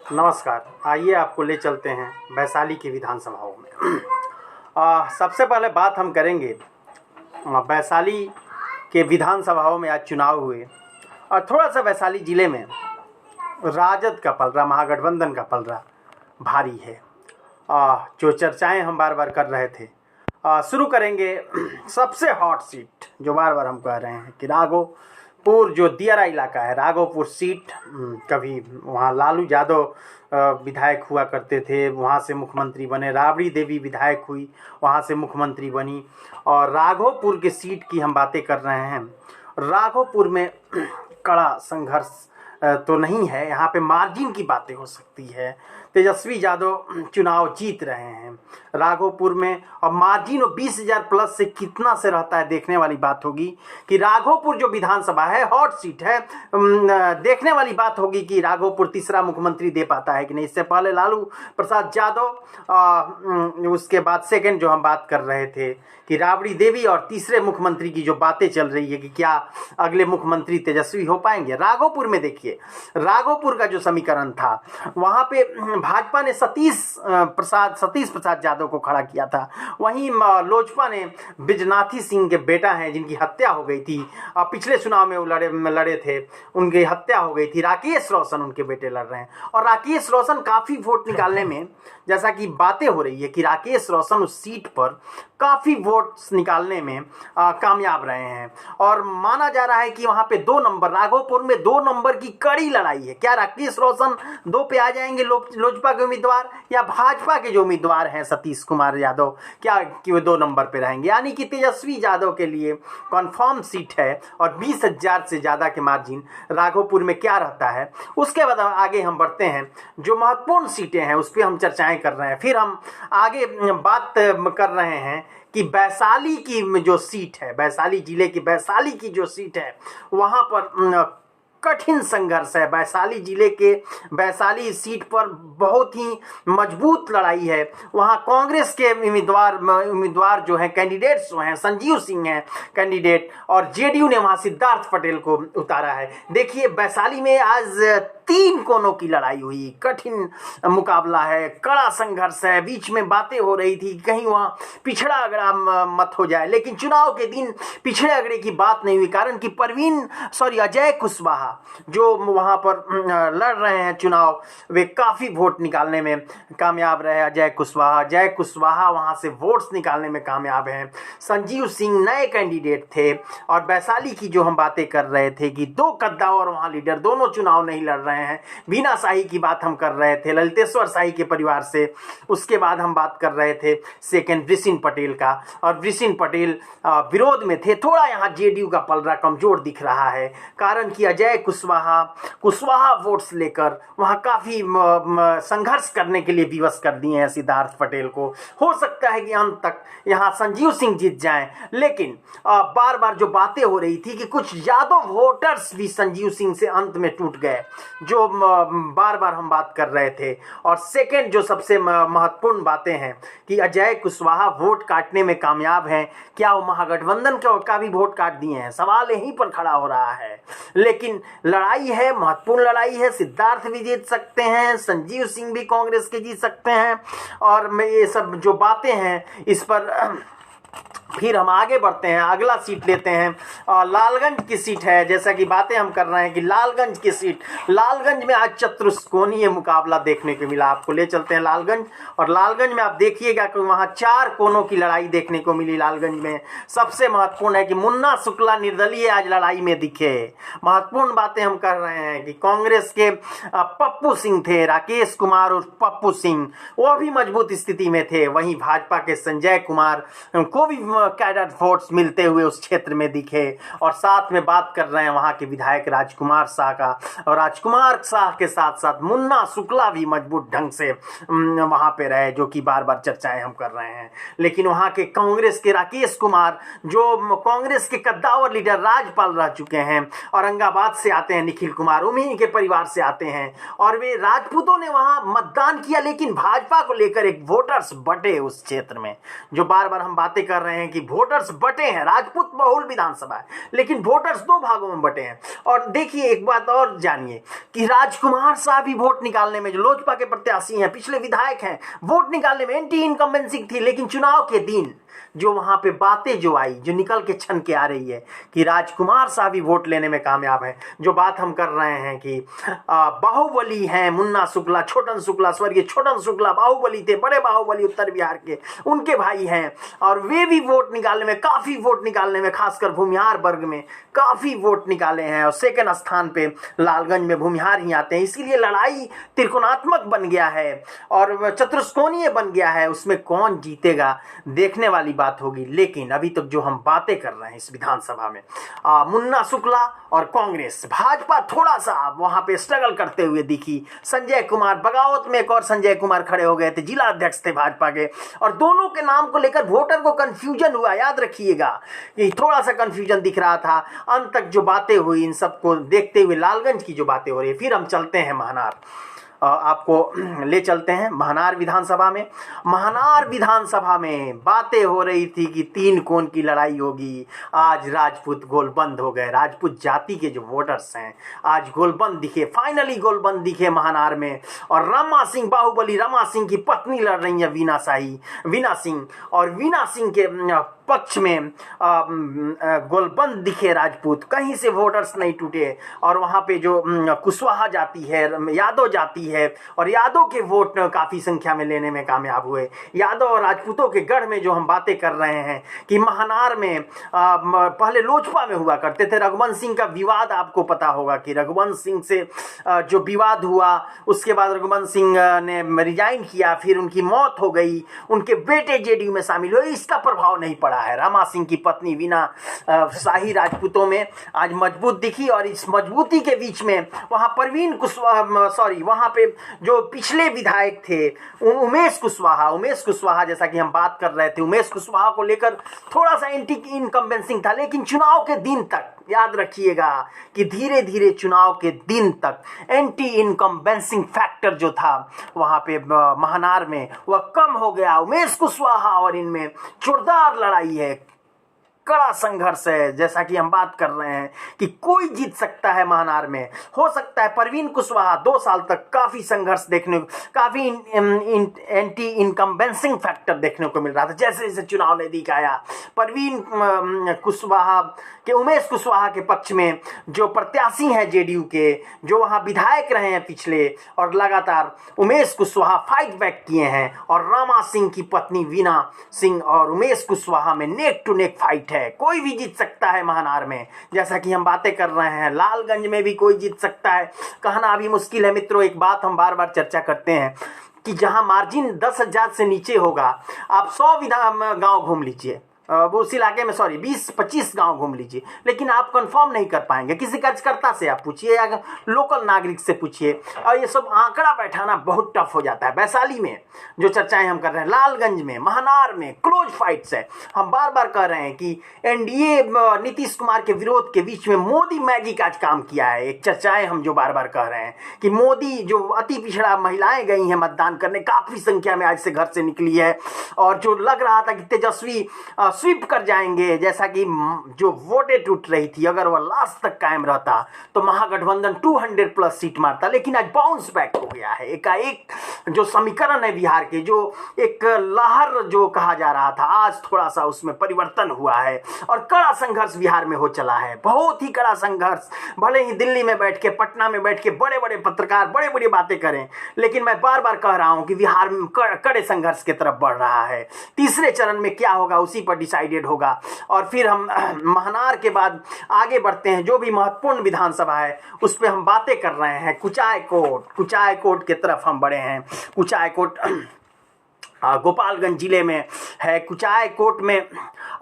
नमस्कार। आइए आपको ले चलते हैं वैशाली की विधानसभाओं में। सबसे पहले बात हम करेंगे वैशाली के विधानसभाओं में आज चुनाव हुए और थोड़ा सा वैशाली ज़िले में राजद का पलड़ा, महागठबंधन का पलड़ा भारी है। जो चर्चाएं हम बार बार कर रहे थे, शुरू करेंगे सबसे हॉट सीट जो बार बार हम कह रहे हैं कि राघोपुर जो दियारा इलाका है, राघोपुर सीट। कभी वहाँ लालू यादव विधायक हुआ करते थे, वहाँ से मुख्यमंत्री बने। राबड़ी देवी विधायक हुई, वहाँ से मुख्यमंत्री बनी। और राघोपुर के सीट की हम बातें कर रहे हैं। राघोपुर में कड़ा संघर्ष तो नहीं है, यहाँ पे मार्जिन की बातें हो सकती है। तेजस्वी यादव चुनाव जीत रहे हैं राघोपुर में, और मार्जिन 20,000 प्लस से कितना से रहता है देखने वाली बात होगी कि राघोपुर जो विधानसभा है हॉट सीट है। देखने वाली बात होगी कि राघोपुर तीसरा मुख्यमंत्री दे पाता है कि नहीं। इससे पहले लालू प्रसाद यादव, उसके बाद सेकंड जो हम बात कर रहे थे कि राबड़ी देवी, और तीसरे मुख्यमंत्री की जो बातें चल रही है कि क्या अगले मुख्यमंत्री तेजस्वी हो पाएंगे। राघोपुर में देखिए, राघोपुर का जो समीकरण था वहाँ पे भाजपा ने सतीश प्रसाद यादव को खड़ा किया था। वहीं लोजपा ने बिजनाथी सिंह के बेटा हैं जिनकी हत्या हो गई थी, पिछले चुनाव में वो लड़े थे, उनकी हत्या हो गई थी। राकेश रोशन उनके बेटे लड़ रहे हैं, और राकेश रोशन काफ़ी वोट निकालने में, जैसा कि बातें हो रही है कि राकेश रोशन उस सीट पर काफ़ी वोट्स निकालने में कामयाब रहे हैं। और माना जा रहा है कि वहाँ पे 2 नंबर, राघोपुर में 2 नंबर की कड़ी लड़ाई है। क्या राकेश रोशन 2 पे आ जाएंगे लोजपा के उम्मीदवार, या भाजपा के जो उम्मीदवार हैं सतीश कुमार यादव, क्या कि वो 2 नंबर पे रहेंगे। यानी कि तेजस्वी यादव के लिए कन्फर्म सीट है, और 20,000 से ज़्यादा के मार्जिन राघोपुर में क्या रहता है। उसके बाद आगे हम बढ़ते हैं, जो महत्वपूर्ण सीटें हैं उस पर हम चर्चाएँ कर रहे हैं। फिर हम आगे बात कर रहे हैं कि वैशाली की जो सीट है, वैशाली जिले की वैशाली की जो सीट है, वहाँ पर कठिन संघर्ष है। वैशाली जिले के वैशाली सीट पर बहुत ही मजबूत लड़ाई है। वहाँ कांग्रेस के उम्मीदवार जो हैं, कैंडिडेट्स जो हैं, संजीव सिंह हैं कैंडिडेट, और जेडीयू ने वहाँ सिद्धार्थ पटेल को उतारा है। देखिए वैशाली में आज 3 कोनों की लड़ाई हुई, कठिन मुकाबला है, कड़ा संघर्ष है। बीच में बातें हो रही थी कहीं वहाँ पिछड़ा अगड़ा मत हो जाए, लेकिन चुनाव के दिन पिछड़े अगड़े की बात नहीं हुई, कारण कि अजय कुशवाहा जो वहाँ पर लड़ रहे हैं चुनाव, वे काफ़ी वोट निकालने में कामयाब रहे। अजय कुशवाहा वहाँ से वोट्स निकालने में कामयाब हैं। संजीव सिंह नए कैंडिडेट थे, और वैशाली की जो हम बातें कर रहे थे कि 2 कद्दावर वहाँ लीडर, दोनों चुनाव नहीं लड़ रहे हैं। बीना शाही की बात हम कर रहे थे, ललितेश्वर शाही के परिवार से। उसके बाद हम बात कर रहे थे सेकेंड वृषिण पटेल का, और वृषिण पटेल विरोध में थे। थोड़ा यहाँ जेडीयू का पलड़ा कमजोर दिख रहा है, कारण कि अजय कुशवाहा वोट्स लेकर वहाँ काफ़ी संघर्ष करने के लिए विवश कर दिए हैं सिद्धार्थ पटेल को। हो सकता है कि अंत तक यहाँ संजीव सिंह जीत जाएं, लेकिन बार बार जो बातें हो रही थी कि कुछ यादव वोटर्स भी संजीव सिंह से अंत में टूट गए, जो बार बार हम बात कर रहे थे। और सेकेंड जो सबसे महत्वपूर्ण बातें हैं कि अजय कुशवाहा वोट काटने में कामयाब हैं, क्या वो महागठबंधन का भी वोट काट दिए हैं, सवाल यहीं पर खड़ा हो रहा है। लेकिन लड़ाई है, महत्वपूर्ण लड़ाई है। सिद्धार्थ भी जीत सकते हैं, संजीव सिंह भी कांग्रेस के जीत सकते हैं, और मैं ये सब जो बातें हैं इस पर फिर हम आगे बढ़ते हैं। अगला सीट लेते हैं, लालगंज की सीट है। जैसा कि बातें हम कर रहे हैं कि लालगंज की सीट, लालगंज में आज चतुष्कोणीय मुकाबला देखने को मिला। आपको ले चलते हैं लालगंज, और लालगंज में आप देखिएगा कि वहाँ 4 कोनों की लड़ाई देखने को मिली। लालगंज में सबसे महत्वपूर्ण है कि मुन्ना शुक्ला निर्दलीय आज लड़ाई में दिखे। महत्वपूर्ण बातें हम कर रहे हैं कि कांग्रेस के पप्पू सिंह थे, राकेश कुमार और पप्पू सिंह, वो भी मजबूत स्थिति में थे। वहीं भाजपा के संजय कुमार को भी कैडर वोट्स मिलते हुए उस क्षेत्र में दिखे। और साथ में बात कर रहे हैं वहां के विधायक राजकुमार शाह का, और राजकुमार शाह के साथ साथ मुन्ना शुक्ला भी मजबूत ढंग से वहां पे रहे, जो कि बार बार चर्चाएं हम कर रहे हैं। लेकिन वहां के कांग्रेस के राकेश कुमार, जो कांग्रेस के कद्दावर लीडर राजपाल रह चुके हैं, औरंगाबाद से आते हैं, निखिल कुमार उन्हीं के परिवार से आते हैं, और वे राजपूतों ने वहां मतदान किया, लेकिन भाजपा को लेकर एक वोटर्स बटे उस क्षेत्र में, जो बार बार हम बातें कर कह रहे हैं कि वोटर्स बटे हैं, राजपूत बहुल विधानसभा है लेकिन वोटर्स दो भागों में बटे हैं। और देखिए एक बात और जानिए कि राजकुमार साहब भी वोट निकालने में, जो लोजपा के प्रत्याशी हैं, पिछले विधायक हैं, वोट निकालने में एंटी इनकम्बेंसी थी, लेकिन चुनाव के दिन जो वहां पे बातें जो आई, जो निकल के छन के आ रही है कि राजकुमार साहब भी वोट लेने में कामयाब है। जो बात हम कर रहे हैं कि बाहुबली हैं मुन्ना शुक्ला, छोटन शुक्ला, स्वर्गीय छोटन शुक्ला बाहुबली थे, बड़े बाहुबली उत्तर बिहार के, उनके भाई हैं और वे भी वोट निकालने में, काफी वोट निकालने में, खासकर भूमिहार वर्ग में काफी वोट निकाले हैं। और सेकंड स्थान पे लालगंज में भूमिहार ही आते हैं। इसीलिए लड़ाई त्रिकोणात्मक बन गया है और चतुष्कोणीय बन गया है। उसमें कौन जीतेगा देखने वाली बात होगी। लेकिन अभी तक जो हम बातें कर रहे हैं इस विधानसभा में, मुन्ना शुक्ला और कांग्रेस, भाजपा थोड़ा सा वहां पे स्ट्रगल करते हुए दिखी। संजय कुमार, बगावत में एक और संजय कुमार खड़े हो गए थे, जिला अध्यक्ष थे भाजपा के, और दोनों के नाम को लेकर वोटर को कंफ्यूजन हुआ। याद रखिएगा कि थोड़ा सा कंफ्यूजन दिख रहा था। अंत तक जो बातें हुई, इन सबको देखते हुए लालगंज की जो बातें हो रही है, फिर हम चलते हैं महनार, आपको ले चलते हैं महनार विधानसभा में। महनार विधानसभा में बातें हो रही थी कि 3 कोण की लड़ाई होगी। आज राजपूत गोलबंद हो गए। राजपूत जाति के जो वोटर्स हैं आज गोलबंद दिखे, फाइनली गोलबंद दिखे महनार में। और रमा सिंह, बाहुबली रमा सिंह की पत्नी लड़ रही है वीना सिंह, और वीना सिंह के पक्ष में गोलबंद दिखे राजपूत। कहीं से वोटर्स नहीं टूटे। और वहां पे जो कुशवाहा जाति है, यादव जाति है, और यादव के वोट काफी संख्या में लेने में कामयाब हुए। यादव और राजपूतों के गढ़ में जो हम बातें कर रहे हैं कि महनार में पहले लोजपा में हुआ करते थे। रघुवंश सिंह का विवाद आपको पता होगा कि रघुवंश सिंह से जो विवाद हुआ, उसके बाद रघुवंश सिंह ने रिजाइन किया, फिर उनकी मौत हो गई, उनके बेटे जेडीयू में शामिल हुए। इसका प्रभाव नहीं पड़ा है। रमा सिंह की पत्नी वीना शाही राजपूतों में आज मजबूत दिखी। और इस मजबूती के बीच में वहां परवीन कुशवाहा, वहां पे जो पिछले विधायक थे उमेश कुशवाहा, जैसा कि हम बात कर रहे थे, उमेश कुशवाहा को लेकर थोड़ा सा एंटी इनकम्बेंसिंग था। लेकिन चुनाव के दिन तक याद रखिएगा कि धीरे धीरे चुनाव के दिन तक एंटी इनकम्बेंसिंग फैक्टर जो था वहां पे महनार में वह कम हो गया। उमेश कुशवाहा और इनमें जोरदार लड़ाई है, कड़ा संघर्ष है। जैसा कि हम बात कर रहे हैं कि कोई जीत सकता है महनार में, हो सकता है। परवीन कुशवाहा 2 साल तक काफी संघर्ष देखने, काफी एंटी इनकम्बेंसिंग फैक्टर देखने को मिल रहा था। जैसे जैसे चुनाव नजदीक आया, परवीन कुशवाहा के, उमेश कुशवाहा के पक्ष में जो प्रत्याशी हैं जेडीयू के, जो वहां विधायक रहे हैं पिछले, और लगातार उमेश कुशवाहा फाइट बैक किए हैं। और रमा सिंह की पत्नी वीना सिंह और उमेश कुशवाहा में नेक टू नेक फाइट है। कोई भी जीत सकता है महनार में, जैसा कि हम बातें कर रहे हैं। लालगंज में भी कोई जीत सकता है, कहना अभी मुश्किल है मित्रों। एक बात हम बार बार चर्चा करते हैं कि जहां मार्जिन 10,000 से नीचे होगा, आप 100 गांव घूम लीजिए, उस इलाके में 20-25 गांव घूम लीजिए, लेकिन आप कंफर्म नहीं कर पाएंगे। किसी कार्यकर्ता से आप पूछिए या लोकल नागरिक से पूछिए, और ये सब आंकड़ा बैठाना बहुत टफ हो जाता है। वैशाली में जो चर्चाएं हम कर रहे हैं, लालगंज में, महनार में क्लोज फाइट्स है। हम बार बार कह रहे हैं कि एनडीए नीतीश कुमार के विरोध के बीच में मोदी मैजिक आज काम किया है। एक चर्चाएं हम जो बार बार कह रहे हैं कि मोदी, जो अति पिछड़ा महिलाएं गई हैं मतदान करने, काफी संख्या में आज से घर से निकली है, और जो लग रहा था कि तेजस्वी स्वीप कर जाएंगे, जैसा कि जो वोटें टूट रही थी, अगर वह लास्ट तक कायम रहता तो महागठबंधन 200+ सीट मारता। लेकिन आज बाउंस बैक हो गया है। एकाएक जो समीकरण है बिहार के, जो एक लहर जो कहा जा रहा था, आज थोड़ा सा उसमें परिवर्तन हुआ है। और कड़ा संघर्ष बिहार में हो चला है, बहुत ही कड़ा संघर्ष। भले ही दिल्ली में बैठ के, पटना में बैठ के बड़े बड़े पत्रकार बड़े बड़ी बातें करें, लेकिन मैं बार बार कह रहा हूं कि बिहार में कड़े संघर्ष की तरफ बढ़ रहा है। तीसरे चरण में क्या होगा उसी पर डिसाइडेड होगा। और फिर हम महनार के बाद आगे बढ़ते हैं। जो भी महत्वपूर्ण विधानसभा है उस पर हम बातें कर रहे हैं। कुचायकोट की तरफ हम बढ़े हैं। कुचायकोट गोपालगंज जिले में है। कुचायकोट में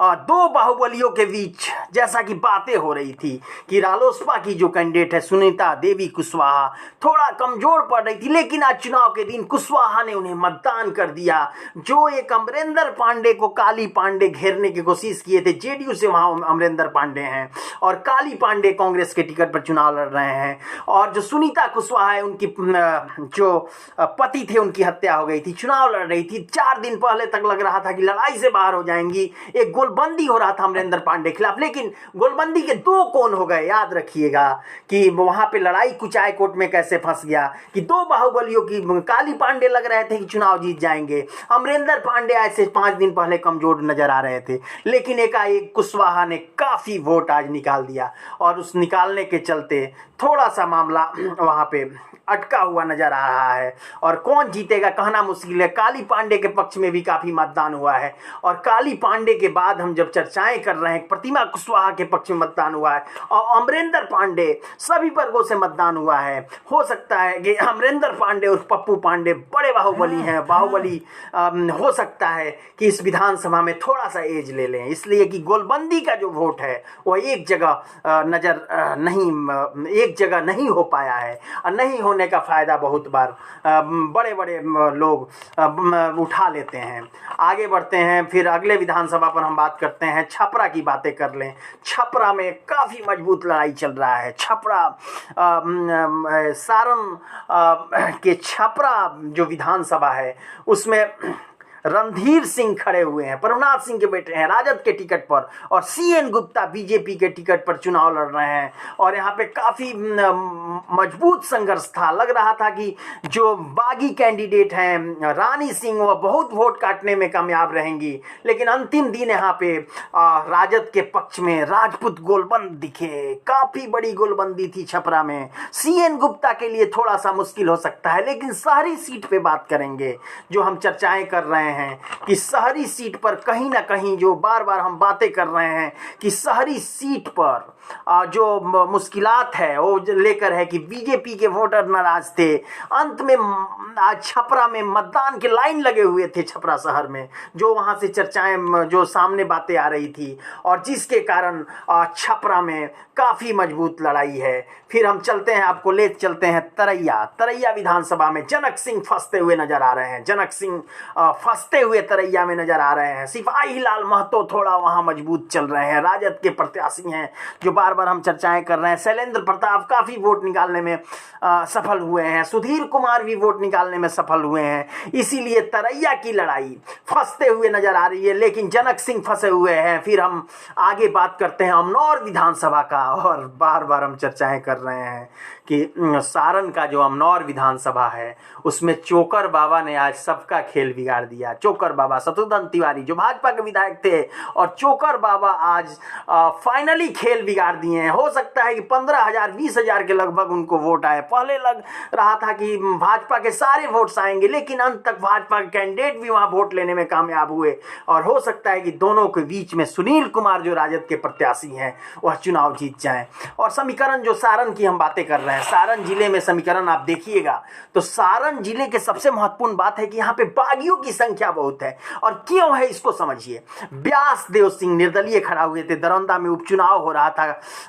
2 बाहुबलियों के बीच जैसा कि बातें हो रही थी कि रालोसपा की जो कैंडिडेट है सुनीता देवी कुशवाहा थोड़ा कमजोर पड़ रही थी, लेकिन आज चुनाव के दिन कुशवाहा ने उन्हें मतदान कर दिया। जो एक अमरेंद्र पांडे को काली पांडे घेरने की कोशिश किए थे, जेडीयू से वहां अमरेंद्र पांडे हैं और काली पांडे कांग्रेस के टिकट पर चुनाव लड़ रहे हैं। और जो सुनीता कुशवाहा है, उनकी जो पति थे उनकी हत्या हो गई थी, चुनाव लड़ रही थी। 4 दिन पहले तक लग रहा था कि लड़ाई से बाहर हो जाएंगी, एक गोलबंदी हो रहा था अमरिंदर पांडे के खिलाफ, लेकिन गोलबंदी के 2 कोण हो गए। याद रखिएगा कि वहां पे लड़ाई कुचाय कोट में कैसे फंस गया कि 2 बाहुबलियों की, काली पांडे लग रहे थे कि चुनाव जीत जाएंगे, अमरिंदर पांडे ऐसे 5 दिन पहले कमजोर नजर आ रहे थे, लेकिन एकाएक कुशवाहा ने काफी वोट आज निकाल दिया और उस निकालने के चलते थोड़ा सा मामला वहां पे अटका हुआ नजर आ रहा है और कौन जीतेगा कहना मुश्किल है। काली पांडे के पक्ष में भी काफी मतदान हुआ है और काली पांडे के बाद हम जब चर्चाएं कर रहे हैं, प्रतिमा कुशवाहा के पक्ष में मतदान हुआ है और अमरिंदर पांडे, सभी वर्गों से मतदान हुआ है। हो सकता है कि अमरिंदर पांडे और पप्पू पांडे बड़े बाहुबली हैं, बाहुबली हो सकता है कि इस विधानसभा में थोड़ा सा एज ले लें, इसलिए कि गोलबंदी का जो वोट है वो एक जगह एक जगह नहीं हो पाया है और नहीं होने का फायदा बहुत बार बड़े बड़े लोग उठा लेते हैं। आगे बढ़ते हैं, फिर अगले विधानसभा पर हम बात करते हैं, छपरा की बातें कर लें। छपरा में काफ़ी मजबूत लड़ाई चल रहा है। छपरा सारण के छपरा जो विधानसभा है उसमें रणधीर सिंह खड़े हुए हैं, प्रभुनाथ सिंह के बेटे हैं, राजद के टिकट पर, और सीएन गुप्ता बीजेपी के टिकट पर चुनाव लड़ रहे हैं और यहाँ पे काफ़ी मजबूत संघर्ष था। लग रहा था कि जो बागी कैंडिडेट हैं रानी सिंह, वह बहुत वोट काटने में कामयाब रहेंगी, लेकिन अंतिम दिन यहाँ पे राजद के पक्ष में राजपूत गोलबंद दिखे। काफ़ी बड़ी गोलबंदी थी छपरा में। सीएन गुप्ता के लिए थोड़ा सा मुश्किल हो सकता है, लेकिन शहरी सीट पे बात करेंगे जो हम चर्चाएं कर रहे हैं कि शहरी सीट पर कहीं ना कहीं जो बार बार हम बातें कर रहे हैं कि शहरी सीट पर जो मुश्किलात है वो लेकर है कि बीजेपी के वोटर नाराज थे। अंत में आज छपरा में मतदान के लाइन लगे हुए थे छपरा शहर में, जो वहां से चर्चाएं जो सामने बातें आ रही थी और जिसके कारण छपरा में काफ़ी मजबूत लड़ाई है। फिर हम चलते हैं, आपको ले चलते हैं तरैया विधानसभा में। जनक सिंह फंसते हुए नजर आ रहे हैं, जनक सिंह फंसते हुए तरैया में नजर आ रहे हैं। सिपाही लाल महतो थोड़ा वहां मजबूत चल रहे हैं, राजद के प्रत्याशी हैं जो बार बार हम चर्चाएं कर रहे हैं। शैलेंद्र प्रताप काफ़ी वोट निकालने में सफल हुए हैं, सुधीर कुमार भी वोट निकालने में सफल हुए हैं, इसीलिए तरैया की लड़ाई फंसते हुए नजर आ रही है, लेकिन जनक सिंह फंसे हुए हैं। फिर हम आगे बात करते हैं अमनौर विधानसभा का, और बार बार हम चर्चाएं कर रहे हैं कि सारण का जो अमनौर विधानसभा है उसमें चोकर बाबा ने आज सबका खेल बिगाड़ दिया। चोकर बाबा, शत्रुघ्न तिवारी जो भाजपा के विधायक थे, और चोकर बाबा आज फाइनली खेल बिगाड़ दिए हैं। हो सकता है कि 15,000 20,000 के लगभग उनको वोट आए। पहले लग रहा था कि भाजपा के सारे वोट्स आएंगे, लेकिन अंत तक भाजपा के कैंडिडेट भी वहां वोट लेने में कामयाब हुए और हो सकता है कि दोनों के बीच में सुनील कुमार जो राजद के प्रत्याशी हैं वह चुनाव जीत जाएं। और समीकरण जो सारण की हम बातें कर रहे हैं, सारण जिले में समीकरण आप देखिएगा तो सारण जिले के सबसे महत्वपूर्ण बात है कि यहाँ पे बागियों की संख्या बहुत है। और क्यों है इसको समझिए। व्यासदेव सिंह निर्दलीय खड़ा हुए थे, दरौंदा में उपचुनाव हो रहा था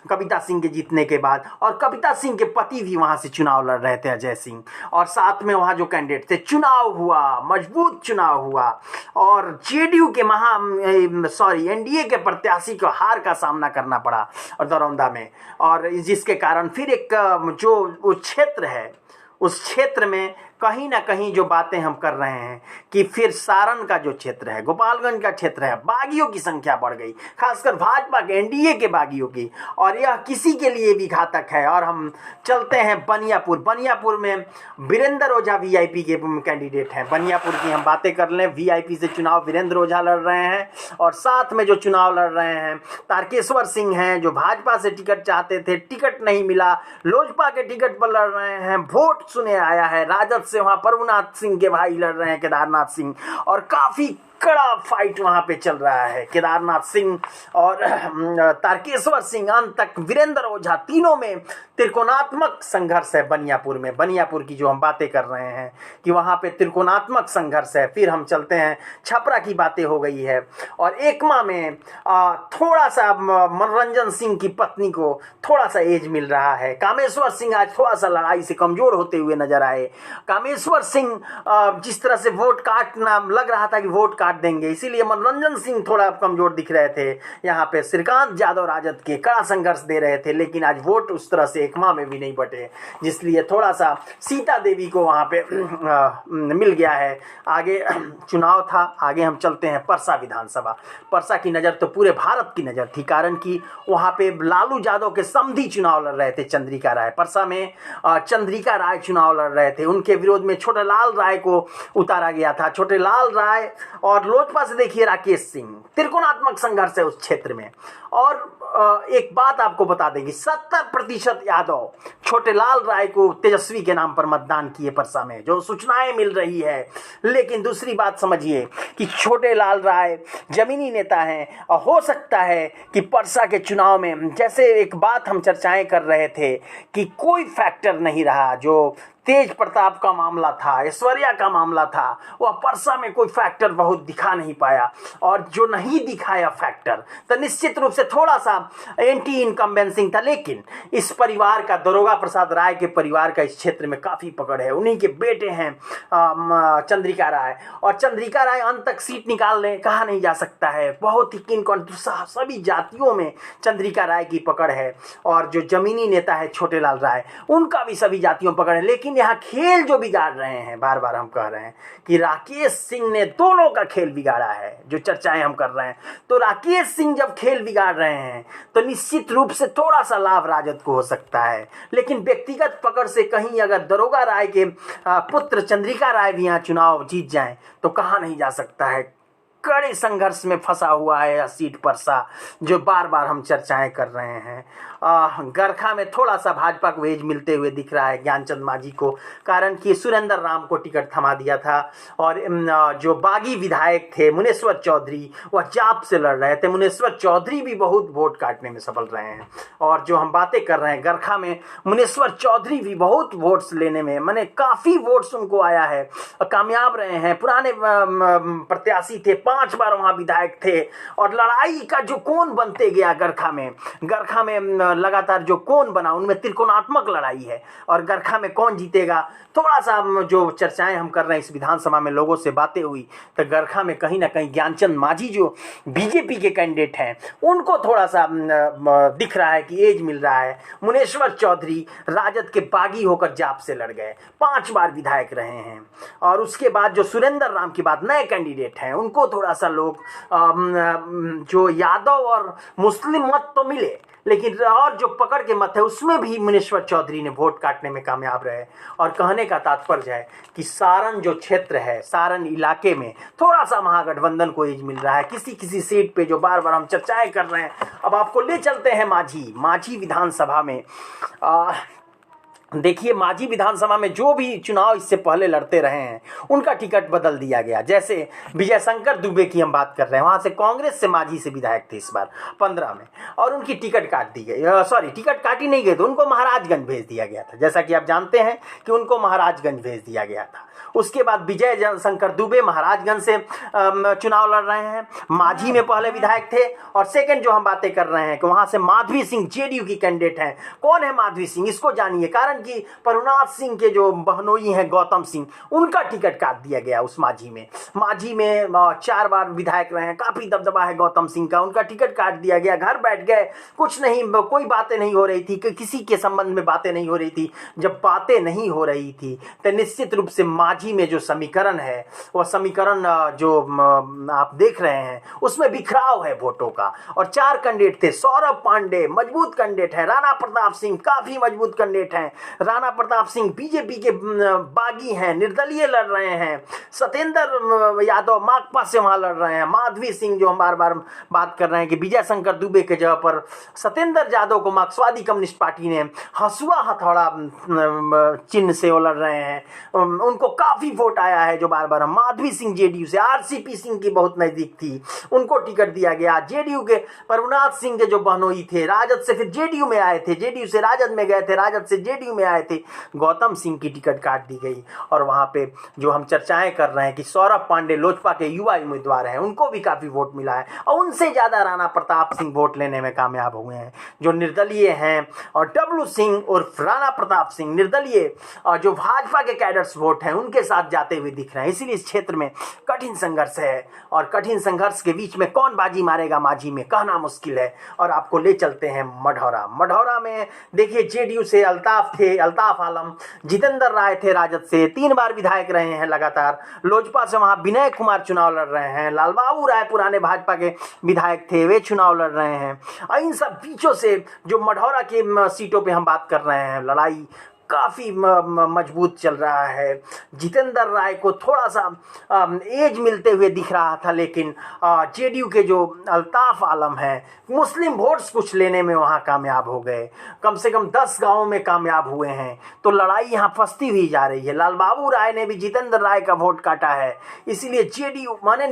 कविता सिंह के जीतने के बाद, और कविता सिंह के पति भी वहां से चुनाव लड़ रहे थे, अजय सिंह, और साथ में वहां जो कैंडिडेट थे। चुनाव हुआ, मजबूत चुनाव हुआ और जेडीयू के एनडीए के प्रत्याशी को हार का सामना करना पड़ा और दरौंदा में, और जिसके कारण फिर एक जो क्षेत्र है उस क्षेत्र में कहीं ना कहीं जो बातें हम कर रहे हैं कि फिर सारण का जो क्षेत्र है, गोपालगंज का क्षेत्र है, बागियों की संख्या बढ़ गई, खासकर भाजपा के एनडीए के बागियों की, और यह किसी के लिए भी घातक है। और हम चलते हैं बनियापुर में वीरेंद्र ओझा वीआईपी के कैंडिडेट हैं। बनियापुर की हम बातें कर लें, वीआईपी से चुनाव वीरेंद्र ओझा लड़ रहे हैं, और साथ में जो चुनाव लड़ रहे हैं तारकेश्वर सिंह हैं जो भाजपा से टिकट चाहते थे, टिकट नहीं मिला, लोजपा के टिकट पर लड़ रहे हैं। वोट सुने आया है राजद से, वहां प्रभुनाथ सिंह के भाई लड़ रहे हैं, केदारनाथ सिंह, और काफी कड़ा फाइट वहां पे चल रहा है। केदारनाथ सिंह और तारकेश्वर सिंह, अंत तक वीरेंद्र ओझा, तीनों में त्रिकोणात्मक संघर्ष है बनियापुर में। बनियापुर की जो हम बातें कर रहे हैं कि वहां पे त्रिकोणात्मक संघर्ष है। फिर हम चलते हैं, छपरा की बातें हो गई है, और एकमा में थोड़ा सा मनोरंजन सिंह की पत्नी को थोड़ा सा एज मिल रहा है। कामेश्वर सिंह आज थोड़ा सा लड़ाई से कमजोर होते हुए नजर आए। कामेश्वर सिंह जिस तरह से वोट काटना लग रहा था कि वोट काट देंगे, इसीलिए मनोरंजन सिंह थोड़ा कमजोर दिख रहे थे। यहाँ पे श्रीकांत यादव राजद के कड़ा संघर्ष दे रहे थे, लेकिन आज वोट उस तरह से एकमा में भी नहीं बटे, जिसलिए थोड़ा सा सीता देवी को वहाँ पे मिल गया है। आगे चुनाव था, आगे हम चलते हैं परसा विधानसभा। परसा की नज़र तो पूरे भारत की नज़र थी, कारण कि वहाँ पे लालू यादव के समधी चुनाव लड़ रहे थे चंद्रिका राय। परसा में चंद्रिका राय चुनाव लड़ रहे थे, उनके विरोध में छोटे लाल राय को उतारा गया था। छोटे लाल राय और लोजपा से देखिए राकेश सिंह, त्रिकोणात्मक संघर्ष है उस क्षेत्र में। और एक बात आपको बता देंगे, 70% यादव छोटे लाल राय को तेजस्वी के नाम पर मतदान किए परसा में, जो सूचनाएं मिल रही है। लेकिन दूसरी बात समझिए कि छोटे लाल राय जमीनी नेता हैं, और हो सकता है कि परसा के चुनाव में, जैसे एक बात हम चर्चाएं कर रहे थे कि कोई फैक्टर नहीं रहा, जो तेज प्रताप का मामला था, ऐश्वर्या का मामला था, वह परसा में कोई फैक्टर बहुत दिखा नहीं पाया। और जो नहीं दिखाया फैक्टर, तो निश्चित रूप से थोड़ा सा एंटी इनकम्बेंसिंग था। लेकिन इस परिवार का, दरोगा प्रसाद राय के परिवार का इस क्षेत्र में काफ़ी पकड़ है। उन्हीं के बेटे हैं चंद्रिका राय, और चंद्रिका राय अंत तक सीट निकाल लें, कहा नहीं जा सकता है। बहुत ही सभी जातियों में चंद्रिका राय की पकड़ है, और जो जमीनी नेता है छोटे लाल राय, उनका भी सभी जातियों में पकड़ है। लेकिन यहाँ खेल जो बिगाड़ रहे हैं, बार बार हम कह रहे हैं कि राकेश सिंह ने दोनों का खेल बिगाड़ा है, जो चर्चाएं हम कर रहे हैं। तो राकेश सिंह जब खेल बिगाड़ रहे हैं तो निश्चित रूप से थोड़ा सा लाभ राजद को हो सकता है। लेकिन व्यक्तिगत पकड़ से कहीं अगर दरोगा राय के पुत्र चंद्रिका राय भी यहाँ चुनाव जीत जाएं तो कहा नहीं जा सकता है। कड़े संघर्ष में फंसा हुआ है यह सीट परसा, जो बार बार हम चर्चाएं कर रहे हैं। गरखा में थोड़ा सा भाजपा को एज मिलते हुए दिख रहा है ज्ञानचंद मांझी को, कारण कि सुरेंद्र राम को टिकट थमा दिया था। और जो बागी विधायक थे मुनेश्वर चौधरी, वह जाप से लड़ रहे थे। मुनेश्वर चौधरी भी बहुत वोट काटने में सफल रहे हैं। और जो हम बातें कर रहे हैं गरखा में, मुनेश्वर चौधरी भी बहुत वोट्स लेने में, माने काफ़ी वोट्स उनको आया है, कामयाब रहे हैं। पुराने प्रत्याशी थे, 5 बार वहाँ विधायक थे। और लड़ाई का जो कोण बनते गया गरखा में लगातार जो कोण बना, उनमें त्रिकोणात्मक लड़ाई है। और गरखा में कौन जीतेगा, थोड़ा सा जो चर्चाएं हम कर रहे हैं, इस विधानसभा में लोगों से बातें हुई तो गरखा में कहीं ना कहीं ज्ञानचंद मांझी जो बीजेपी के कैंडिडेट हैं, उनको थोड़ा सा दिख रहा है कि एज मिल रहा है। मुनेश्वर चौधरी राजद के बागी होकर जाप से लड़ गए, 5 बार विधायक रहे हैं। और उसके बाद जो सुरेंद्र राम की बात, नए कैंडिडेट हैं, उनको थोड़ा सा लोग जो यादव और मुस्लिम मत तो मिले, लेकिन और जो पकड़ के मत है उसमें भी मुनेश्वर चौधरी ने वोट काटने में कामयाब रहे। और कहने का तात्पर्य है कि सारण जो क्षेत्र है, सारण इलाके में थोड़ा सा महागठबंधन को एज मिल रहा है किसी सीट पे, जो बार बार हम चर्चाएं कर रहे हैं। अब आपको ले चलते हैं मांझी विधानसभा में। देखिए मांझी विधानसभा में जो भी चुनाव इससे पहले लड़ते रहे हैं उनका टिकट बदल दिया गया। जैसे विजय शंकर दुबे की हम बात कर रहे हैं, वहाँ से कांग्रेस से मांझी से विधायक थे इस बार 15 में, और उनकी टिकट काट दी गई। सॉरी, टिकट काटी नहीं गई तो उनको महाराजगंज भेज दिया गया था। जैसा कि आप जानते हैं कि उनको महाराजगंज भेज दिया गया था। उसके बाद विजय शंकर दुबे महाराजगंज से चुनाव लड़ रहे हैं, मांझी में पहले विधायक थे। और सेकंड जो हम बातें कर रहे हैं कि वहाँ से माधवी सिंह जेडीयू की कैंडिडेट हैं। कौन है माधवी सिंह, इसको जानिए, कारण कि परुनाथ सिंह के जो बहनोई हैं गौतम सिंह, उनका टिकट काट दिया गया उस मांझी में 4 बार विधायक रहे हैं, काफी दबदबा है गौतम सिंह का, उनका टिकट काट दिया गया। घर बैठ गए, कुछ नहीं, कोई बातें नहीं हो रही थी, किसी के संबंध में बातें नहीं हो रही थी। जब बातें नहीं हो रही थी तो निश्चित रूप से मांझी में जो समीकरण है, वह समीकरण जो आप देख रहे हैं उसमें बिखराव है वोटों का। और 4 कैंडिडेट थे, सौरभ पांडे मजबूत कैंडिडेट है, राणा प्रताप सिंह काफी मजबूत कैंडिडेट हैं। राणा प्रताप सिंह बीजेपी के बागी हैं, निर्दलीय लड़ रहे हैं। सत्येंद्र यादव माकपा से वहां लड़ रहे हैं। माधवी सिंह जो हम बार बार बात कर रहे हैं कि विजय शंकर दुबे के जगह पर सत्येंद्र यादव को मार्क्सवादी कम्युनिस्ट पार्टी ने हंसुआ हथौड़ा चिन्ह से वो लड़ रहे हैं, उनको काफी वोट आया है। जो बार बार माधवी सिंह जेडीयू से, आरसीपी सिंह की बहुत नजदीक थी, उनको टिकट दिया गया। जेडीयू के प्रभुनाथ सिंह के जो बहनोई थे, राजद से फिर जेडीयू में आए थे, जेडीयू से राजद में गए थे, राजद से जेडीयू में आए थे, गौतम सिंह की टिकट काट दी गई। और वहाँ पे जो हम चर्चाएं कर रहे हैं कि सौरभ पांडे लोजपा के युवा उम्मीदवार हैं, उनको भी काफ़ी वोट मिला है और उनसे ज़्यादा राणा प्रताप सिंह वोट लेने में कामयाब हुए हैं। जो निर्दलीय हैं और डब्लू सिंह और राणा प्रताप सिंह निर्दलीय और जो भाजपा के कैडर्स वोट हैं उनके साथ जाते हुए दिख रहे हैं। इसीलिए इस क्षेत्र में कठिन संघर्ष है और कठिन संघर्ष के बीच में कौन बाजी मारेगा माजी में कहना मुश्किल है। और आपको ले चलते हैं मढ़ौरा में देखिए, जेडीयू से अल्ताफ आलम, जितेंद्र राय थे राजद से, 3 बार विधायक रहे हैं लगातार। लोजपा से वहां विनय कुमार चुनाव लड़ रहे हैं। लालबाबू राय पुराने भाजपा के विधायक थे, वे चुनाव लड़ रहे हैं। और इन सब बीचों से जो मढ़ौरा की सीटों पे हम बात कर रहे हैं, लड़ाई काफ़ी मजबूत चल रहा है। जितेंद्र राय को थोड़ा सा एज मिलते हुए दिख रहा था, लेकिन जेडीयू के जो अल्ताफ आलम हैं, मुस्लिम वोट्स कुछ लेने में वहाँ कामयाब हो गए। कम से कम 10 गांवों में कामयाब हुए हैं। तो लड़ाई यहाँ फंसती हुई जा रही है। लालबाबू राय ने भी जितेंद्र राय का वोट काटा है, इसीलिए जेडीयू माने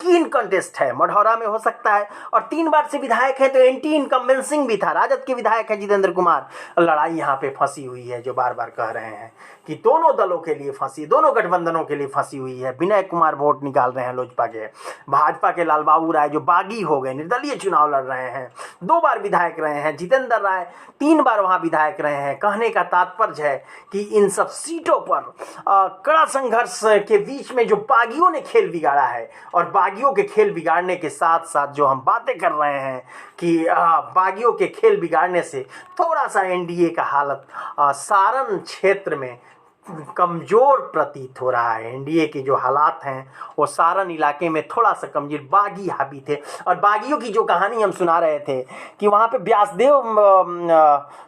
कीन कंटेस्ट है। मढ़ौरा में हो सकता है और 3 बार से विधायक है तो एंटी इनकम्बेंसिंग भी था, राजद के विधायक है जितेंद्र कुमार। लड़ाई यहाँ पे फंसी हुई है, जो बार बार कह रहे हैं कि दोनों दलों के लिए फंसी, दोनों गठबंधनों के लिए फंसी हुई है। विनय कुमार वोट निकाल रहे हैं लोजपा के, भाजपा के लालबाबू राय जो बागी हो गए, निर्दलीय चुनाव लड़ रहे हैं, 2 बार विधायक रहे हैं। जितेंद्र राय 3 बार वहां विधायक रहे हैं। कहने का तात्पर्य है कि इन सब सीटों पर कड़ा संघर्ष के बीच में जो बागियों ने खेल बिगाड़ा है, और बागियों के खेल बिगाड़ने के साथ साथ जो हम बातें कर रहे हैं कि बागियों के खेल बिगाड़ने से थोड़ा सा एनडीए का हालत सारण क्षेत्र में कमजोर प्रतीत हो रहा है। एनडीए के जो हालात हैं वो सारण इलाके में थोड़ा सा कमजोर, बागी हावी थे। और बागियों की जो कहानी हम सुना रहे थे कि वहाँ पे व्यासदेव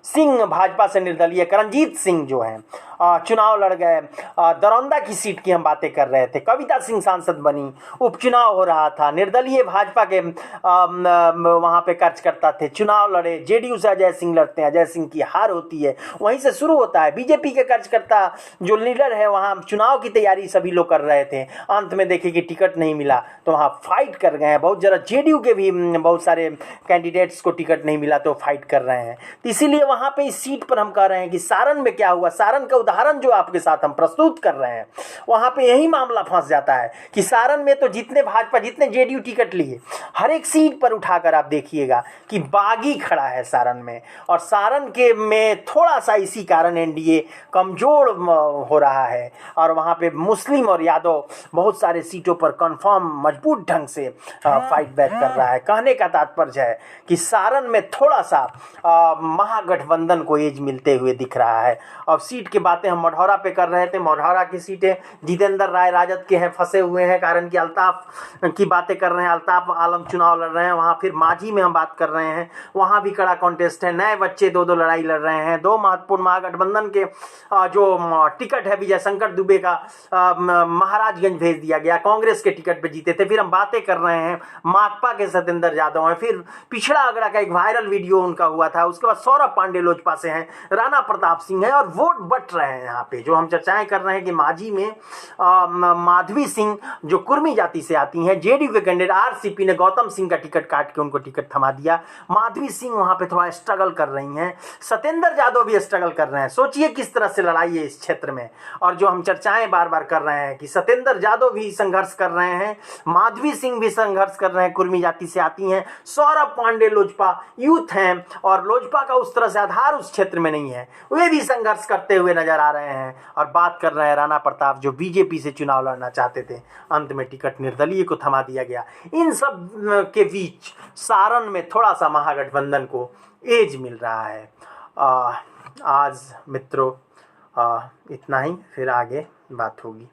सिंह भाजपा से निर्दलीय, करणजीत सिंह जो हैं चुनाव लड़ गए। दरौंदा की सीट की हम बातें कर रहे थे, कविता सिंह सांसद बनी, उपचुनाव हो रहा था, निर्दलीय भाजपा के वहाँ पे कार्यकर्ता थे, चुनाव लड़े। जेडीयू से अजय सिंह लड़ते हैं, अजय सिंह की हार होती है, वहीं से शुरू होता है। बीजेपी के कार्यकर्ता जो लीडर है वहाँ चुनाव की तैयारी सभी लोग कर रहे थे, अंत में देखे कि टिकट नहीं मिला तो वहाँ फाइट कर गए हैं। बहुत जरा जेडीयू के भी बहुत सारे कैंडिडेट्स को टिकट नहीं मिला तो फाइट कर रहे हैं। तो इसीलिए वहाँ पे इस सीट पर हम कह रहे हैं कि सारण में क्या हुआ, सारण का उदाहरण जो आपके साथ हम प्रस्तुत कर रहे हैं वहाँ पे यही मामला फंस जाता है कि सारण में तो जितने भाजपा, जितने जेडीयू टिकट लिए, हर एक सीट पर उठाकर आप देखिएगा कि बागी खड़ा है सारण में। और सारण के में थोड़ा सा इसी कारण एनडीए कमजोर हो रहा है और वहाँ पे मुस्लिम और यादव बहुत सारे सीटों पर कंफर्म मजबूत ढंग से फाइट बैक कर रहा है। कहने का तात्पर्य है कि सारण में थोड़ा सा महागठबंधन को एज मिलते हुए दिख रहा है। अब सीट की बातें हम मढ़ौरा पे कर रहे थे, मढ़ौरा की सीटें जितेंद्र राय राजद के हैं, फंसे हुए हैं, कारण कि अल्ताफ की बातें कर रहे हैं, अल्ताफ आलम चुनाव लड़ रहे हैं वहाँ। फिर मांझी में हम बात कर रहे हैं, वहाँ भी कड़ा कॉन्टेस्ट है, नए बच्चे 2 लड़ाई लड़ रहे हैं। 2 महत्वपूर्ण महागठबंधन के जो टिकट है, विजय शंकर दुबे का महाराजगंज भेज दिया गया, कांग्रेस के टिकट पे जीते थे। फिर हम बातें कर रहे हैं माकपा के सत्येंद्र यादव हैं, फिर पिछड़ा अगड़ा का एक वायरल वीडियो उनका हुआ था, उसके बाद सौरभ पांडे लोजपा से हैं, राणा प्रताप सिंह है, और वोट बट रहे हैं। यहाँ पे जो हम चर्चाएं कर रहे हैं कि मांझी में माधवी सिंह जो कुर्मी जाति से आती हैं, जेडीयू के कैंडिडेट, आरसीपी ने गौतम सिंह का टिकट काट के उनको टिकट थमा दिया। माधवी सिंह वहां पे थोड़ा स्ट्रगल कर रही हैं, सत्येंद्र यादव भी स्ट्रगल कर रहे हैं। सोचिए किस तरह से लड़ाई है इस क्षेत्र में। और जो हम चर्चाएं बार बार कर रहे हैं कि सत्येंद्र यादव भी संघर्ष कर रहे हैं, माधवी सिंह भी संघर्ष कर रहे हैं, कुर्मी जाति से आती हैं, सौरभ पांडे लोजपा यूथ हैं और लोजपा का उस तरह से आधार उस क्षेत्र में नहीं है, वे भी संघर्ष करते हुए नजर आ रहे हैं। और बात कर रहे हैं राणा प्रताप जो बीजेपी से चुनाव लड़ना चाहते थे, अंत में टिकट निर्दलीय को थमा दिया गया। इन सब के बीच सारण में थोड़ा सा महागठबंधन को एज मिल रहा है। आज मित्रों इतना ही, फिर आगे बात होगी।